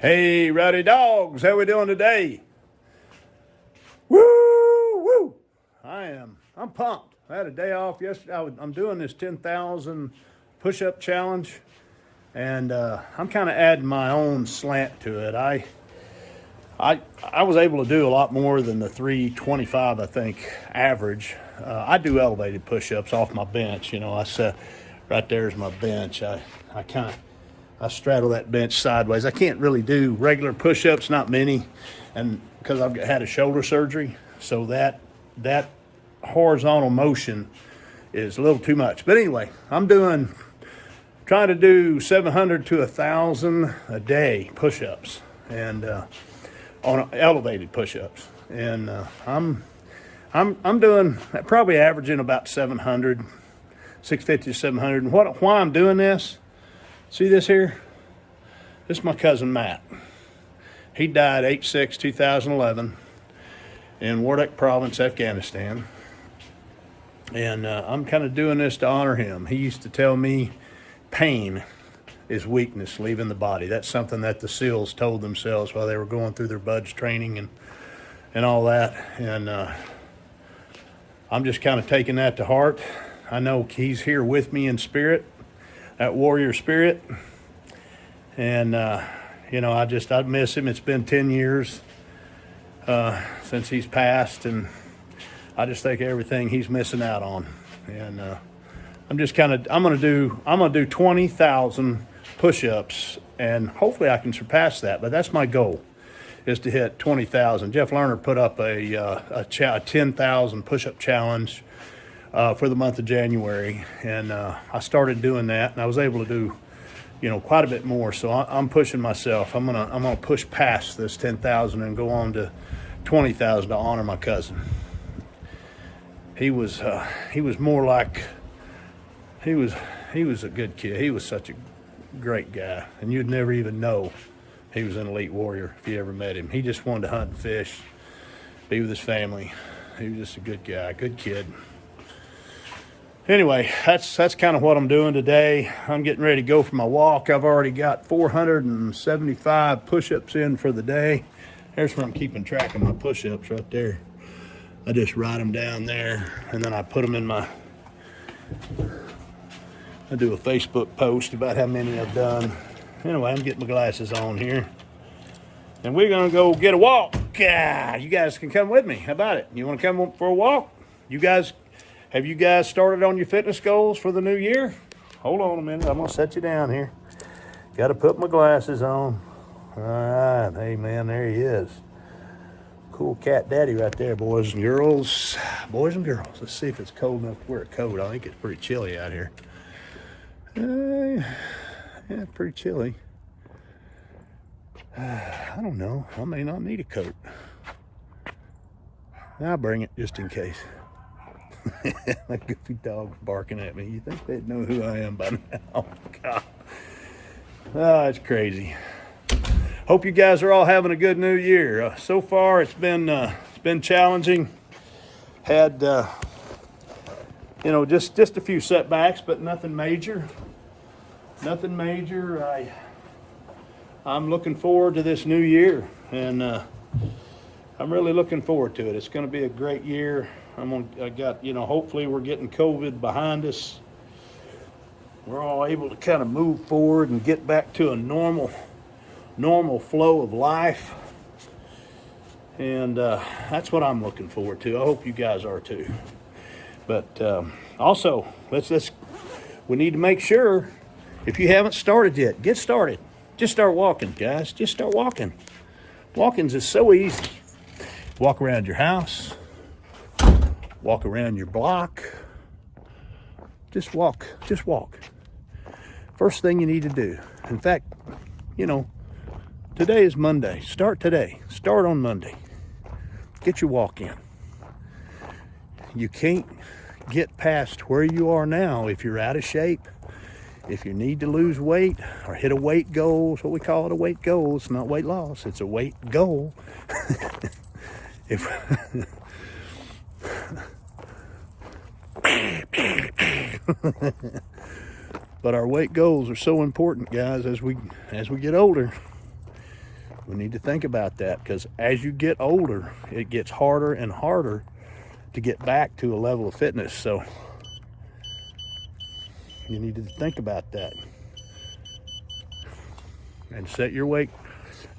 Hey, Rowdy Dogs, how we doing today? Woo, woo! I'm pumped. I had a day off yesterday. I'm doing this 10,000 push-up challenge, and I'm kind of adding my own slant to it. I was able to do a lot more than the 325, I think, average. I do elevated push-ups off my bench. You know, I said right there's my bench. I straddle that bench sideways. I can't really do regular push-ups, not many, and because I've had a shoulder surgery, so that horizontal motion is a little too much. But anyway, I'm trying to do 700 to 1,000 a day push-ups, and on elevated push-ups, and I'm doing probably averaging about 700, 650 to 700. And why I'm doing this? See this here? This is my cousin Matt. He died 8/6/2011 in Wardak Province, Afghanistan. And I'm kind of doing this to honor him. He used to tell me pain is weakness leaving the body. That's something that the SEALs told themselves while they were going through their BUDS training and all that. And I'm just kind of taking that to heart. I know he's here with me in spirit, that warrior spirit. And, you know, I miss him. It's been 10 years since he's passed, and I just think everything he's missing out on. And I'm going to do 20,000 push-ups, and hopefully I can surpass that. But that's my goal, is to hit 20,000. Jeff Lerner put up a 10,000 push-up challenge for the month of January, and I started doing that, and I was able to do, you know, quite a bit more. So I'm pushing myself. I'm gonna push past this 10,000 and go on to 20,000 to honor my cousin. He was more like he was a good kid. He was such a great guy, and you'd never even know he was an elite warrior if you ever met him. He just wanted to hunt and fish, be with his family. He was just a good guy, good kid. Anyway, that's kind of what I'm doing today. I'm getting ready to go for my walk. I've already got 475 push-ups in for the day. There's where I'm keeping track of my push-ups right there. I just write them down there, and then I put them in I do a Facebook post about how many I've done. Anyway, I'm getting my glasses on here, and we're gonna go get a walk. You guys can come with me. How about it? You wanna come for a walk? Have you guys started on your fitness goals for the new year? Hold on a minute. I'm going to set you down here. Got to put my glasses on. All right. Hey, man, there he is. Cool cat daddy right there, boys and girls. Boys and girls. Let's see if it's cold enough to wear a coat. I think it's pretty chilly out here. Yeah, pretty chilly. I don't know. I may not need a coat. I'll bring it just in case. That goofy dog's barking at me. You think they'd know who I am by now? Oh, God. Oh, it's crazy. Hope you guys are all having a good new year. So far, it's been challenging. Had, you know, just a few setbacks, but nothing major. Nothing major. I'm looking forward to this new year, and I'm really looking forward to it. It's going to be a great year. Hopefully we're getting COVID behind us. We're all able to kind of move forward and get back to a normal flow of life. And that's what I'm looking forward to. I hope you guys are too. But also, we need to make sure, if you haven't started yet, get started. Just start walking, guys. Just start walking. Walking's is so easy. Walk around your house. Walk around your block. Just walk. First thing you need to do. In fact, you know, today is Monday. Start today. Start on Monday. Get your walk in. You can't get past where you are now if you're out of shape. If you need to lose weight or hit a weight goal, it's what we call it, a weight goal. It's not weight loss. It's a weight goal. But our weight goals are so important, guys, as we get older. We need to think about that, because as you get older, it gets harder and harder to get back to a level of fitness. So you need to think about that and set your weight.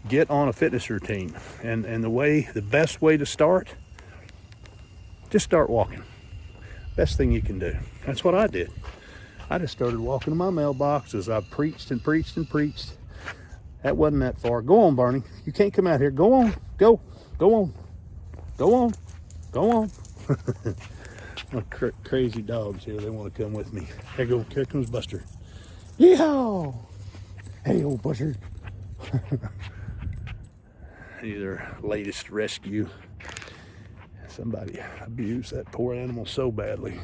Get on a fitness routine. And the best way to start, just start walking. Best thing you can do. That's what I did. I just started walking to my mailbox as I preached and preached and preached. That wasn't that far. Go on, Barney. You can't come out here. Go on. Go. Go on. Go on. Go on. My crazy dogs here. They want to come with me. Here comes Buster. Yeehaw! Hey, old Buster. He's our latest rescue. Somebody abused that poor animal so badly.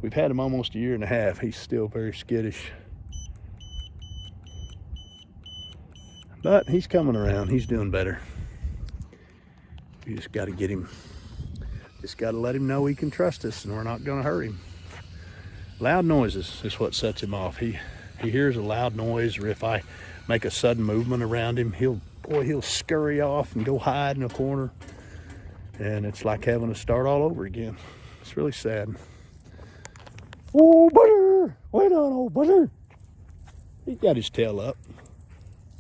We've had him almost a year and a half. He's still very skittish. But he's coming around. He's doing better. You just got to get him. Just got to let him know he can trust us and we're not going to hurt him. Loud noises is what sets him off. He hears a loud noise, or if I make a sudden movement around him, he'll scurry off and go hide in a corner. And it's like having to start all over again. It's really sad. Oh, Butter! Wait on, old Butter. He's got his tail up.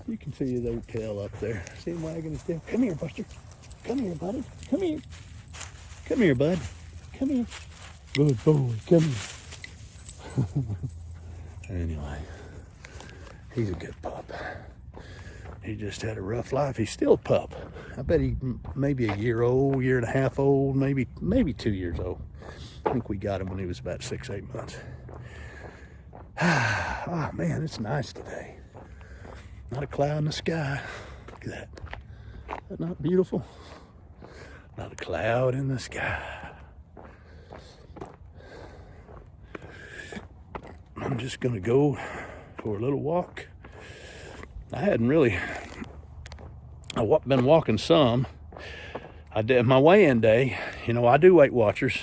You can see his old tail up there. See him wagging his tail? Come here, Buster. Come here, buddy. Come here. Come here, bud. Come here. Good boy. Come here. Anyway, he's a good pup. He just had a rough life. He's still a pup. I bet he maybe a year old, year and a half old, maybe 2 years old. I think we got him when he was about 6-8 months. Oh man, it's nice today. Not a cloud in the sky. Look at that. Is that not beautiful? Not a cloud in the sky. I'm just gonna go for a little walk. I've been walking some. I did my weigh-in day. You know, I do Weight Watchers.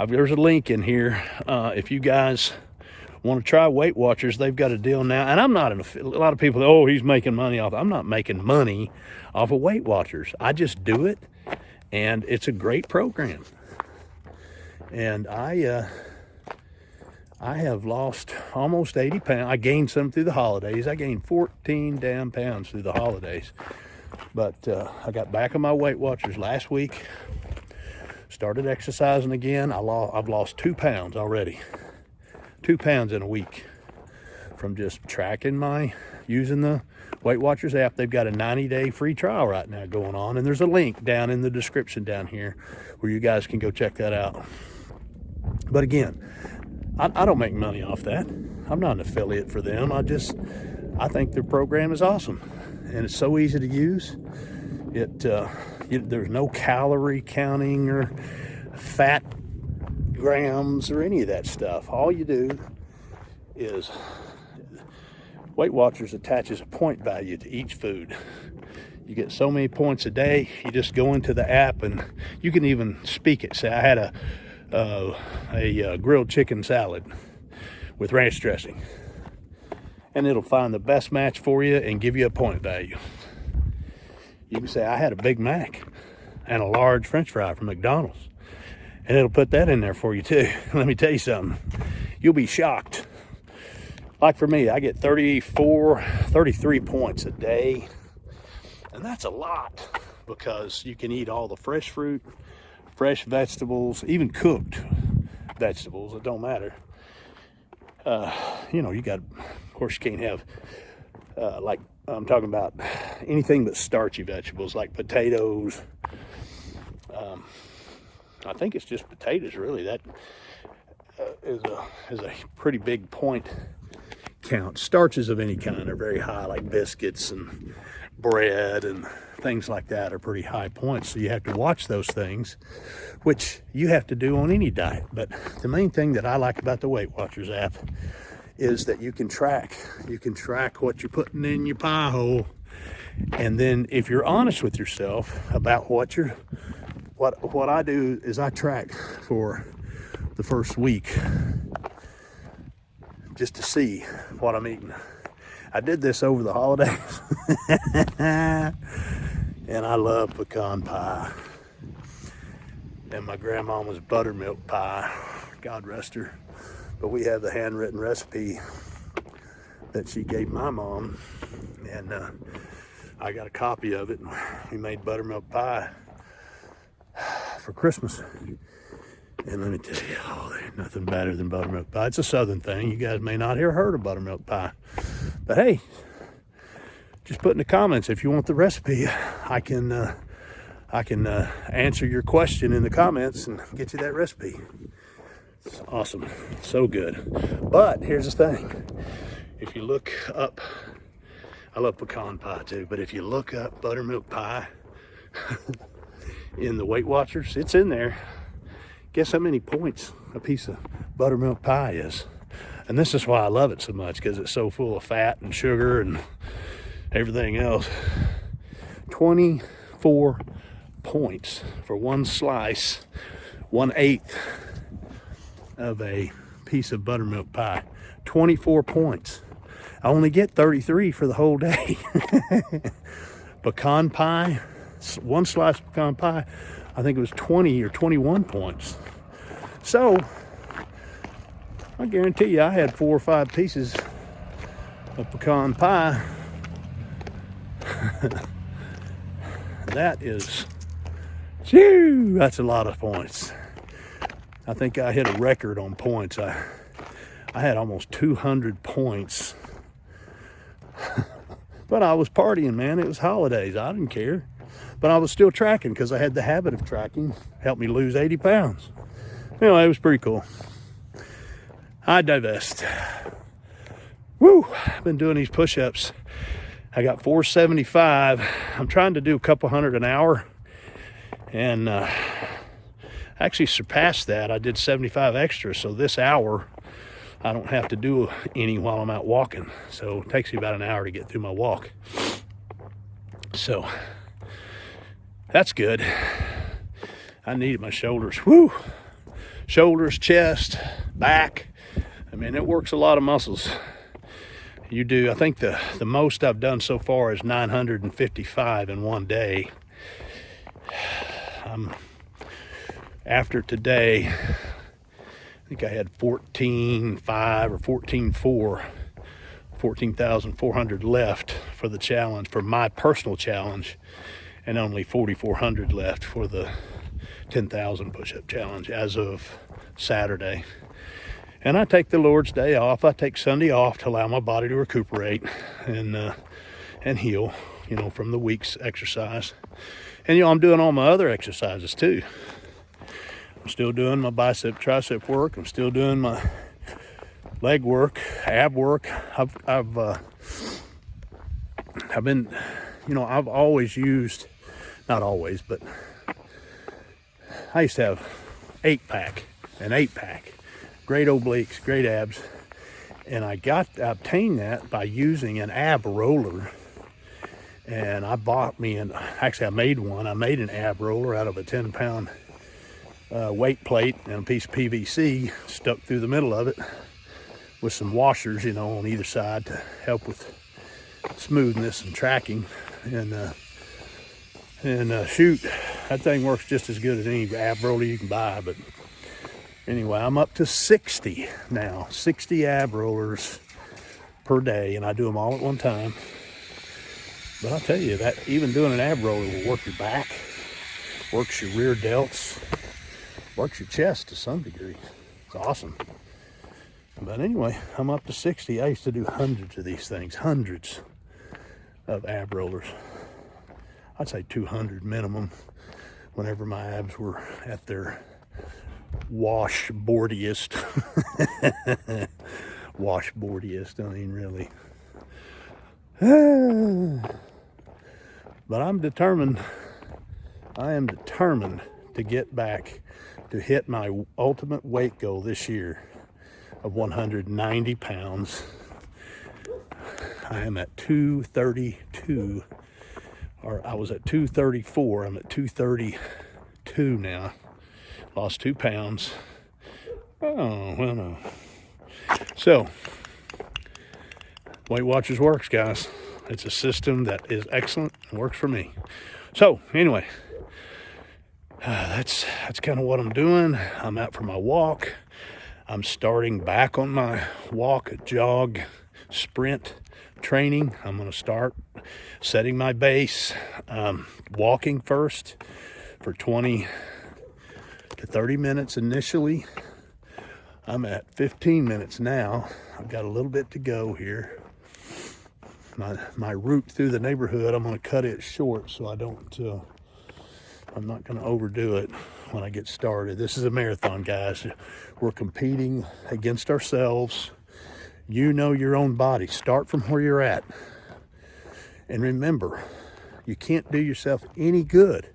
There's a link in here. If you guys want to try Weight Watchers, they've got a deal now. And I'm not a lot of people, oh, he's making money off. I'm not making money off of Weight Watchers. I just do it, and it's a great program. And I have lost almost 80 pounds. I gained some through the holidays. I gained 14 damn pounds through the holidays. But I got back on my Weight Watchers last week. Started exercising again. I've lost 2 pounds already. 2 pounds in a week from just using the Weight Watchers app. They've got a 90-day free trial right now going on, and there's a link down in the description down here where you guys can go check that out. But again, I don't make money off that. I'm not an affiliate for them. I think their program is awesome, and it's so easy to use. There's no calorie counting or fat grams or any of that stuff. All you do is Weight Watchers attaches a point value to each food. You get so many points a day. You just go into the app and you can even speak it. Say I had a grilled chicken salad with ranch dressing, and it'll find the best match for you and give you a point value. You can say I had a Big Mac and a large French fry from McDonald's, and it'll put that in there for you too. Let me tell you something, you'll be shocked. Like for me, I get 33 points a day, and that's a lot, because you can eat all the fresh fruit, fresh vegetables, even cooked vegetables. It don't matter. Of course, you can't have, like I'm talking about, anything but starchy vegetables like potatoes. I think it's just potatoes, really. That is a pretty big point count. Starches of any kind are very high, like biscuits and bread and things like that are pretty high points. So you have to watch those things, which you have to do on any diet. But the main thing that I like about the Weight Watchers app is that you can track what you're putting in your pie hole. And then if you're honest with yourself about what I do is I track for the first week just to see what I'm eating. I did this over the holidays. And I love pecan pie. And my grandmama's buttermilk pie, God rest her. But we have the handwritten recipe that she gave my mom, and I got a copy of it. We made buttermilk pie for Christmas. And let me tell you, there's nothing better than buttermilk pie. It's a southern thing. You guys may not have heard of buttermilk pie. But hey, just put in the comments if you want the recipe. I can answer your question in the comments and get you that recipe. It's awesome. So good. But here's the thing. If you look up, I love pecan pie too, but if you look up buttermilk pie in the Weight Watchers, it's in there. Guess how many points a piece of buttermilk pie is? And this is why I love it so much, because it's so full of fat and sugar and everything else. 24 points for one slice, 1/8 of a piece of buttermilk pie. 24 points. I only get 33 for the whole day. Pecan pie, one slice of pecan pie, I think it was 20 or 21 points. So, I guarantee you I had 4 or 5 pieces of pecan pie. That is, phew, that's a lot of points. I think I hit a record on points. I had almost 200 points. But I was partying, man. It was holidays. I didn't care. But I was still tracking because I had the habit of tracking. Helped me lose 80 pounds. Anyway, it was pretty cool. I divest. Woo! I've been doing these push-ups. I got 475. I'm trying to do a couple hundred an hour. And actually surpassed that. I did 75 extra. So this hour, I don't have to do any while I'm out walking. So it takes me about an hour to get through my walk. So that's good. I needed my shoulders. Woo! Shoulders, chest, back. I mean, it works a lot of muscles. You do. I think the most I've done so far is 955 in one day. After today, I think I had 14,500 or 14,400, 14,400 left for the challenge, for my personal challenge, and only 4,400 left for the 10,000 push-up challenge as of Saturday. And I take the Lord's Day off. I take Sunday off to allow my body to recuperate and heal, from the week's exercise. And, I'm doing all my other exercises too. I'm still doing my bicep, tricep work. I'm still doing my leg work, ab work. I've been, I've always used, not always, but I used to have an 8-pack, great obliques, great abs. And I obtained that by using an ab roller. And I made one. I made an ab roller out of a 10-pound weight plate and a piece of PVC stuck through the middle of it with some washers, on either side to help with smoothness and tracking. And shoot, that thing works just as good as any ab roller you can buy. But anyway, I'm up to 60 now, 60 ab rollers per day, and I do them all at one time. But I'll tell you that even doing an ab roller will work your back, works your rear delts, works your chest to some degree. It's awesome. But anyway, I'm up to 60. I used to do hundreds of these things, hundreds of ab rollers. I'd say 200 minimum whenever my abs were at their washboardiest. Washboardiest, I mean, really. But I am determined to get back to hit my ultimate weight goal this year of 190 pounds. I am at 232, or I was at 234. I'm at 232 now. Lost 2 pounds. Oh, well, no. So, Weight Watchers works, guys. It's a system that is excellent and works for me. So anyway, that's kind of what I'm doing. I'm out for my walk. I'm starting back on my walk, jog, sprint training. I'm going to start setting my base, walking first for 20 to 30 minutes initially. I'm at 15 minutes now. I've got a little bit to go here. My route through the neighborhood, I'm going to cut it short so I don't, I'm not going to overdo it when I get started. This is a marathon, guys. We're competing against ourselves. You know your own body. Start from where you're at. And remember, you can't do yourself any good.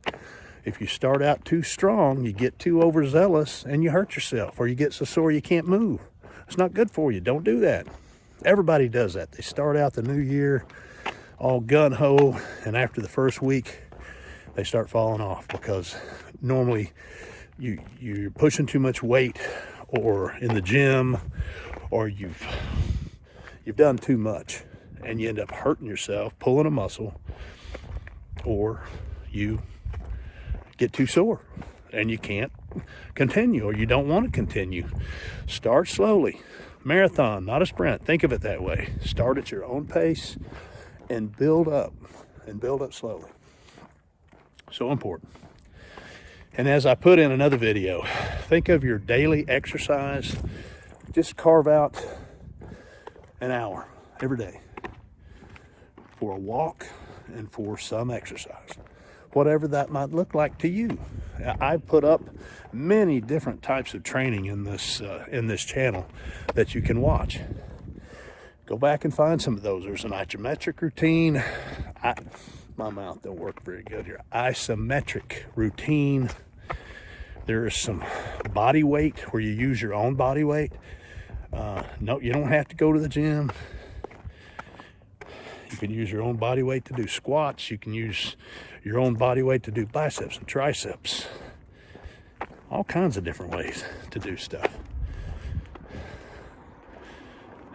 If you start out too strong, you get too overzealous and you hurt yourself, or you get so sore you can't move. It's not good for you. Don't do that. Everybody does that. They start out the new year all gun-ho, and after the first week, they start falling off because normally you're pushing too much weight, or in the gym, or you've done too much, and you end up hurting yourself, pulling a muscle, or you get too sore and you can't continue, or you don't want to continue. Start slowly. Marathon, not a sprint. Think of it that way. Start at your own pace and build up slowly. So important. And as I put in another video, think of your daily exercise. Just carve out an hour every day for a walk and for some exercise, whatever that might look like to you. I put up many different types of training in this channel that you can watch. Go back and find some of those. There's an isometric routine. My mouth don't work very good here. Isometric routine. There is some body weight where you use your own body weight. No, you don't have to go to the gym. You can use your own body weight to do squats. You can use your own body weight to do biceps and triceps. All kinds of different ways to do stuff.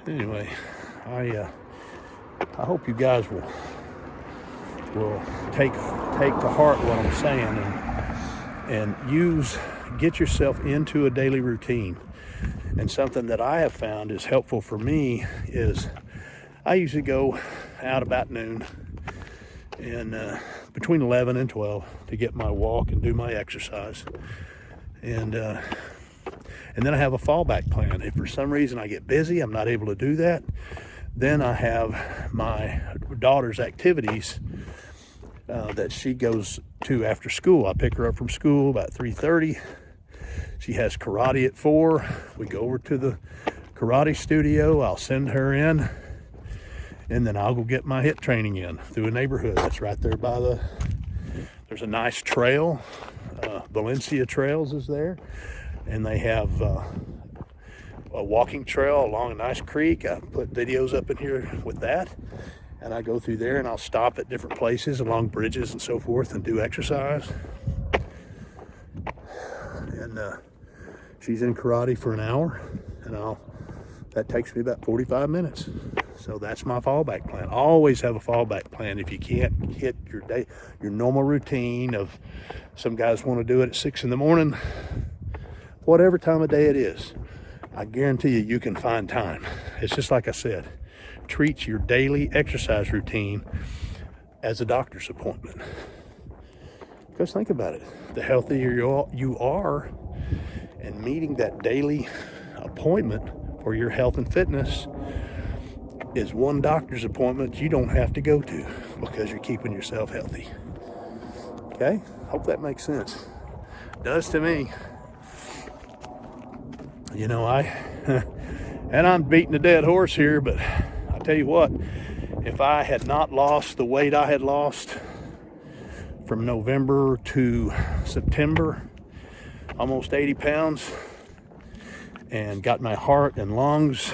Anyway, I hope you guys will take to heart what I'm saying and get yourself into a daily routine. And something that I have found is helpful for me is I usually go out about noon and between 11 and 12 to get my walk and do my exercise. And then I have a fallback plan. If for some reason I get busy, I'm not able to do that, then I have my daughter's activities that she goes to after school. I pick her up from school about 3:30. She has karate at 4. We go over to the karate studio. I'll send her in, and then I'll go get my HIIT training in through a neighborhood that's right there by there's a nice trail. Valencia Trails is there, and they have a walking trail along a nice creek. I put videos up in here with that, and I go through there and I'll stop at different places along bridges and so forth and do exercise. And she's in karate for an hour, and that takes me about 45 minutes. So that's my fallback plan. Always have a fallback plan. If you can't hit your normal routine of, some guys want to do it at 6 in the morning, whatever time of day it is, I guarantee you can find time. It's just like I said, treat your daily exercise routine as a doctor's appointment. Because think about it, the healthier you are, and meeting that daily appointment for your health and fitness is one doctor's appointment you don't have to go to because you're keeping yourself healthy. Okay? Hope that makes sense. Does to me. You know, and I'm beating a dead horse here, but I tell you what, if I had not lost the weight I had lost from November to September, almost 80 pounds, and got my heart and lungs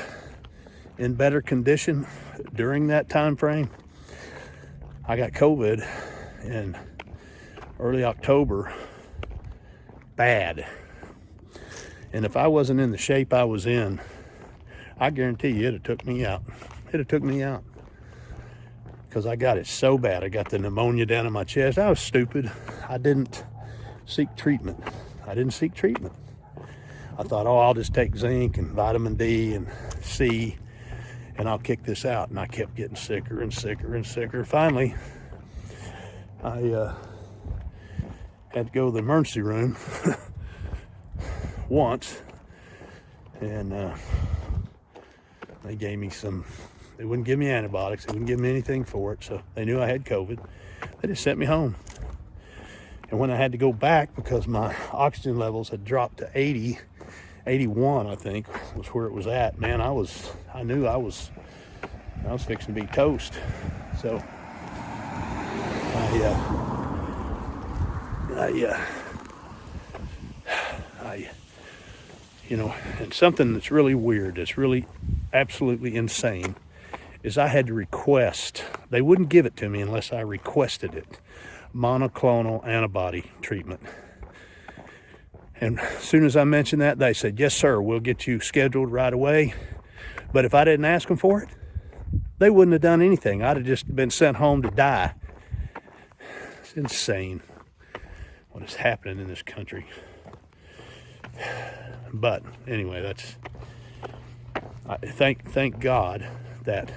in better condition during that time frame. I got COVID in early October, bad. And if I wasn't in the shape I was in, I guarantee you it'd have took me out. It'd have took me out. Because I got it so bad. I got the pneumonia down in my chest. I was stupid. I didn't seek treatment. I thought, oh, I'll just take zinc and vitamin D and C and I'll kick this out. And I kept getting sicker and sicker and sicker. Finally, I had to go to the emergency room once, and they gave me some, they wouldn't give me antibiotics, they wouldn't give me anything for it, so they knew I had COVID. They just sent me home. And when I had to go back because my oxygen levels had dropped to 80, 81 I think was where it was at, man, I knew I was fixing to be toast. So you know, and something that's really weird, that's really absolutely insane, is I had to request, they wouldn't give it to me unless I requested it, monoclonal antibody treatment. And as soon as I mentioned that, they said, yes, sir, we'll get you scheduled right away. But if I didn't ask them for it, they wouldn't have done anything. I'd have just been sent home to die. It's insane what is happening in this country. But anyway, I thank God that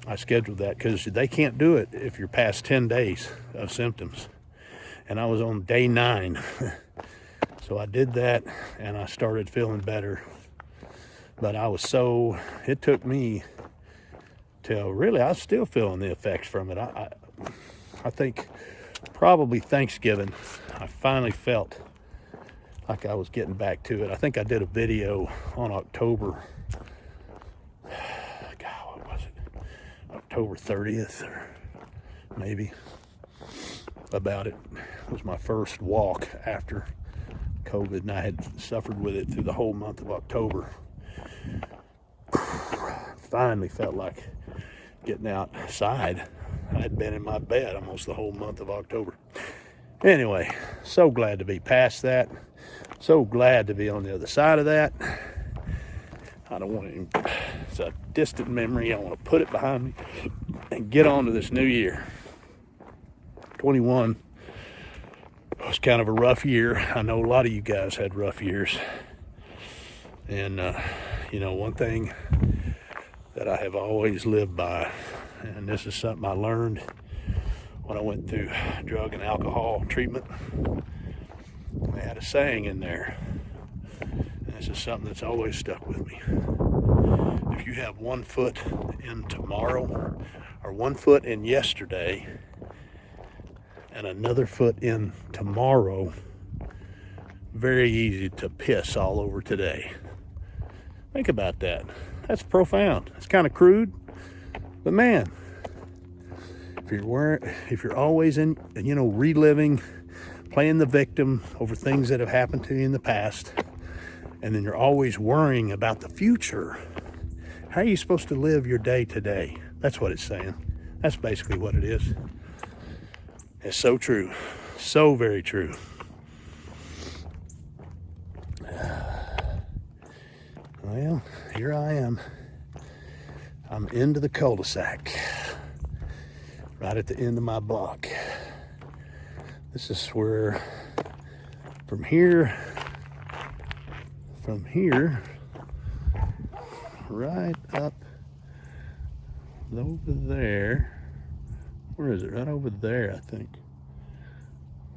I scheduled that, because they can't do it if you're past 10 days of symptoms. And I was on day 9. So I did that and I started feeling better. But it took me till really, I was still feeling the effects from it. I think probably Thanksgiving, I finally felt like I was getting back to it. I think I did a video on October, what was it? October 30th or maybe, about it. It was my first walk after COVID, and I had suffered with it through the whole month of October. Finally felt like getting outside. I had been in my bed almost the whole month of October. Anyway, so glad to be past that. So glad to be on the other side of that. I don't want it, it's a distant memory. I want to put it behind me and get on to this new year. 21 was kind of a rough year. I know a lot of you guys had rough years. And, you know, one thing that I have always lived by, and this is something I learned when I went through drug and alcohol treatment. They had a saying in there, and this is something that's always stuck with me. If you have one foot in tomorrow, or one foot in yesterday, and another foot in tomorrow, very easy to piss all over today. Think about that. That's profound. It's kind of crude, but man, if you're always in, reliving, playing the victim over things that have happened to you in the past, and then you're always worrying about the future, how are you supposed to live your day today? That's what it's saying. That's basically what it is. It's so true. So very true. Well, here I am. I'm into the cul-de-sac, right at the end of my block. This is where, from here, right up over there. Where is it? Right over there, I think.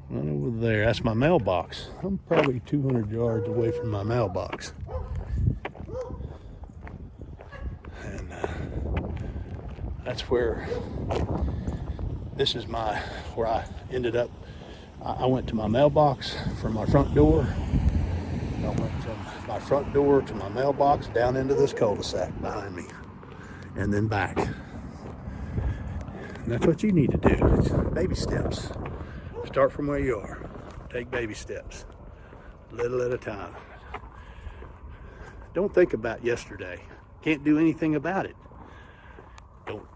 Right over there. That's my mailbox. I'm probably 200 yards away from my mailbox. And that's where, this is where I ended up. I went to my mailbox from my front door. I went from my front door to my mailbox, down into this cul-de-sac behind me, and then back. And that's what you need to do. It's baby steps. Start from where you are. Take baby steps, little at a time. Don't think about yesterday. Can't do anything about it.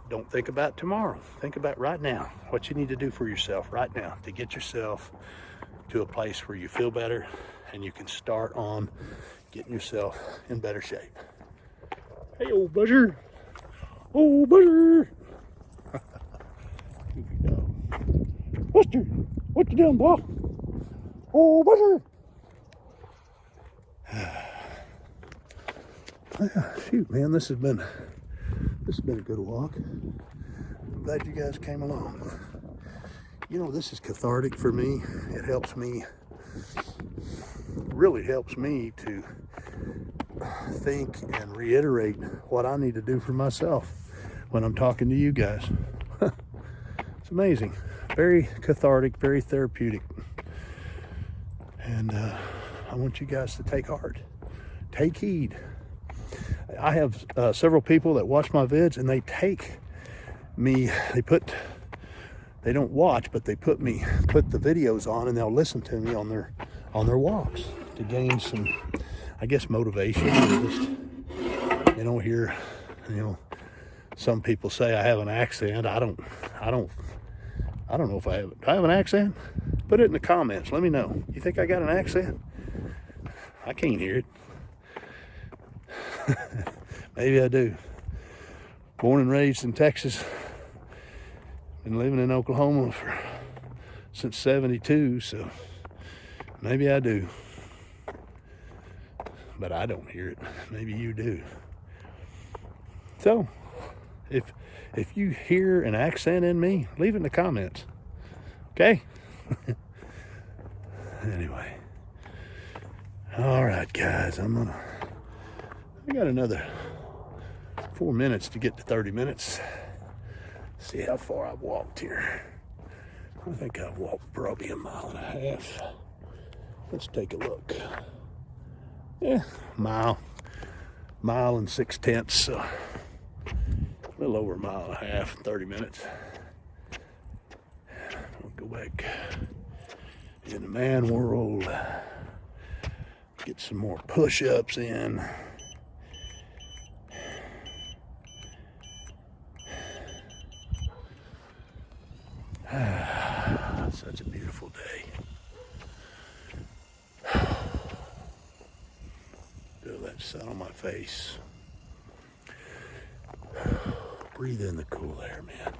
Don't think about tomorrow. Think about right now. What you need to do for yourself right now to get yourself to a place where you feel better and you can start on getting yourself in better shape. Hey, old buzzer. Oh, Buster! Goofy dog. Buster, what you doing, boy? Oh, Buster! Shoot, man, this has been a good walk. I'm glad you guys came along. You know, this is cathartic for me. It helps me, really helps me to think and reiterate what I need to do for myself when I'm talking to you guys. It's amazing. Very cathartic, very therapeutic. And I want you guys to take heart. Take heed. I have several people that watch my vids, and they take me, they don't watch, but they put the videos on, and they'll listen to me on their walks to gain some, I guess, motivation. Or just, hear, some people say I have an accent. I don't know if I have. Do I have an accent? Put it in the comments. Let me know. You think I got an accent? I can't hear it. Maybe I do. Born and raised in Texas. Been living in Oklahoma since '72, so maybe I do. But I don't hear it. Maybe you do. So, if you hear an accent in me, leave it in the comments. Okay? Anyway. All right, guys. I got another 4 minutes to get to 30 minutes. See how far I've walked here. I think I've walked probably 1.5 miles. Let's take a look. Yeah, mile and 6/10, so a little over 1.5 miles in 30 minutes. We'll go back in the man world, get some more push-ups in. Such a beautiful day. Feel that sun on my face. Breathe in the cool air, man.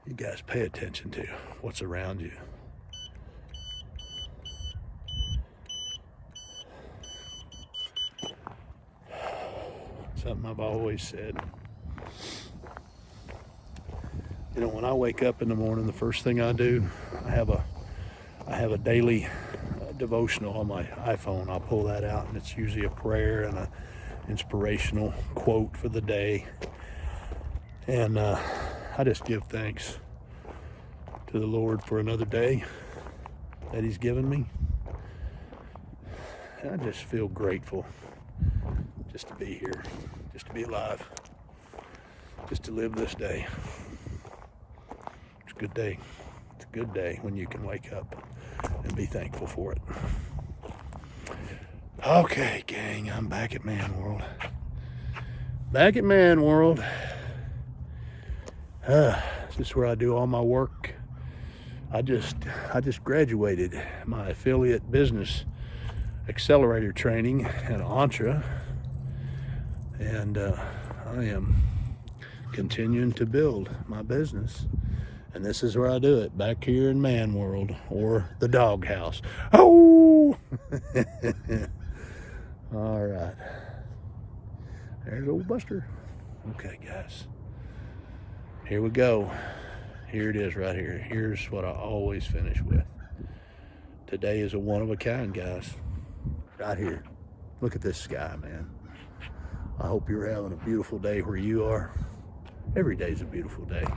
You guys pay attention to what's around you. Something I've always said. When I wake up in the morning, the first thing I do, I have a daily devotional on my iPhone. I'll pull that out, and it's usually a prayer and an inspirational quote for the day. And I just give thanks to the Lord for another day that He's given me. And I just feel grateful just to be here, just to be alive, just to live this day. It's a good day. It's a good day when you can wake up and be thankful for it. Okay, gang, I'm back at Man World. Back at Man World. This is where I do all my work. I just graduated my affiliate business accelerator training at Entra, and I am continuing to build my business. And this is where I do it, back here in Man World, or the doghouse. Oh! All right. There's old Buster. Okay, guys. Here we go. Here it is right here. Here's what I always finish with. Today is a one-of-a-kind, guys. Right here. Look at this sky, man. I hope you're having a beautiful day where you are. Every day's a beautiful day.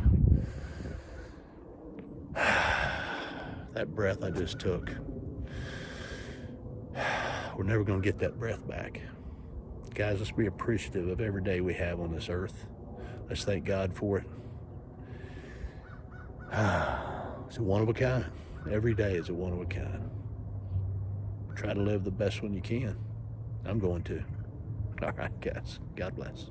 That breath I just took. We're never going to get that breath back. Guys, let's be appreciative of every day we have on this earth. Let's thank God for it. It's a one-of-a-kind. Every day is a one-of-a-kind. Try to live the best one you can. I'm going to. All right, guys. God bless.